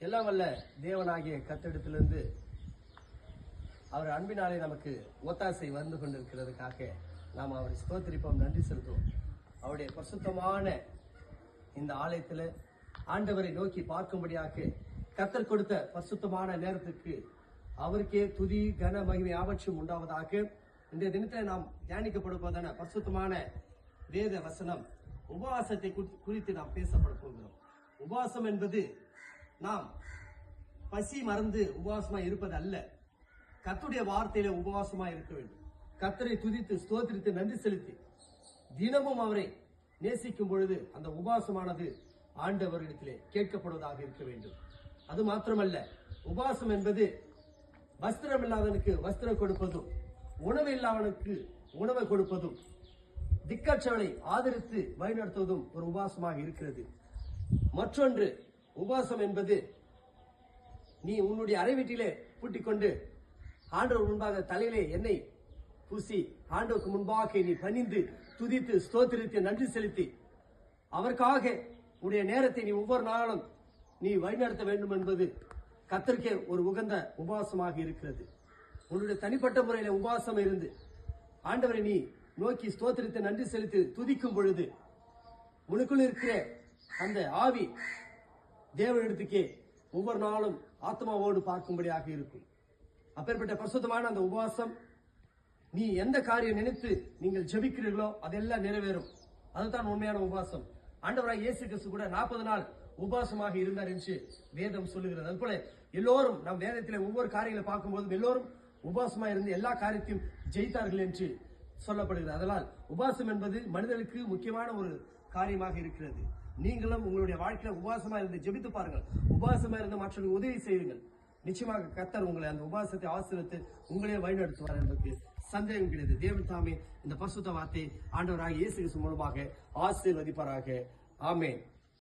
எல்லாம் வல்ல தேவனாகிய கர்த்தரிடத்திலிருந்து அவர் அன்பினாலே நமக்கு ஒத்தாசை வந்து கொண்டிருக்கிறதுக்காக நாம் அவரை ஸ்தோத்திரிப்போம், நன்றி செலுத்துவோம். அவருடைய பரிசுத்தமான இந்த ஆலயத்தில் ஆண்டவரை நோக்கி பார்க்கும்படியாக கர்த்தர் கொடுத்த பரிசுத்தமான நேரத்துக்கு அவருக்கே துதி கன மகிமை ஆபட்சம் உண்டாவதாக. இந்த தினத்தில் நாம் தியானிக்கப்படுவதான பரிசுத்தமான வேத வசனம் உபவாசத்தை குறித்து நாம் பேசப்பட போகிறோம். உபவாசம் என்பது நாம் பசி மறந்து உபவாசமா இருப்பது அல்ல, கர்த்தருடைய வார்த்தையில உபவாசமா இருக்க வேண்டும். கர்த்தரை துதித்து ஸ்தோத்திரித்து நன்றி செலுத்தி தினமும் அவரை நேசிக்கும் பொழுது அந்த உபவாசமானது ஆண்டவரிடத்திலே கேட்கப்படுவதாக இருக்க வேண்டும். அது மாத்திரமல்ல, உபவாசம் என்பது வஸ்திரம் இல்லாதவனுக்கு வஸ்திரம் கொடுப்பதும், உணவு இல்லாதவனுக்கு உணவை கொடுப்பதும், திக்கற்றவனை ஆதரித்து வழிநடத்துவதும் ஒரு உபவாசமாக இருக்கிறது. மற்றொன்று, உபவாசம் என்பது நீ உன்னுடைய அறை வீட்டிலே பூட்டிக் கொண்டு ஆண்டவர் முன்பாக தலையிலே எண்ணெய் பூசி ஆண்டவருக்கு முன்பாக நீ பணிந்து துதித்து ஸ்தோத்திரித்து நன்றி செலுத்தி அவருக்காக உன்னுடைய நேரத்தை நீ ஒவ்வொரு நாளும் நீ வழிநடத்த வேண்டும் என்பது கர்த்தருக்கே ஒரு உகந்த உபவாசமாக இருக்கிறது. உன்னுடைய தனிப்பட்ட முறையில உபவாசம் இருந்து ஆண்டவரை நீ நோக்கி ஸ்தோத்திரித்து நன்றி செலுத்தி துதிக்கும் பொழுது உனக்குள்ள இருக்கிற அந்த ஆவி தேவனிடத்துக்கே ஒவ்வொரு நாளும் ஆத்மாவோடு பார்க்கும்படியாக இருக்கும். அப்பேற்பட்ட பரிசுத்தமான அந்த உபவாசம், நீ எந்த காரியம் நினைத்து நீங்கள் ஜெபிக்கிறீர்களோ அதெல்லாம் நிறைவேறும். அதுதான் உண்மையான உபவாசம். ஆண்டவராய் இயேசு கிறிஸ்து கூட 40 நாள் உபவாசமாக இருந்தார் என்று வேதம் சொல்லுகிறது. அதுபோல எல்லோரும் நம் வேதத்திலே ஒவ்வொரு காரியங்களை பார்க்கும்போது எல்லோரும் உபவாசமா இருந்து எல்லா காரியத்தையும் ஜெயித்தார்கள் என்று சொல்லப்படுகிறது. அதனால் உபவாசம் என்பது மனிதனுக்கு முக்கியமான ஒரு காரியமாக இருக்கிறது. நீங்களும் உங்களுடைய வாழ்க்கையில உபவாசமா இருந்து ஜெபித்து பாருங்கள், உபவாசமா இருந்து மற்றவர்களுக்கு உதவி செய்யுங்கள். நிச்சயமாக கர்த்தர் உங்களை அந்த உபவாசத்தை ஆசீர்வதித்து உங்களே வழிநடத்துவார் என்பதற்கு சந்தேகம் கிடையாது. தேவன் தாமே இந்த பரிசுத்த வார்த்தை ஆண்டவராக இயேசு கிறிஸ்து மூலமாக ஆசீர்வதிப்பாராக. ஆமென்.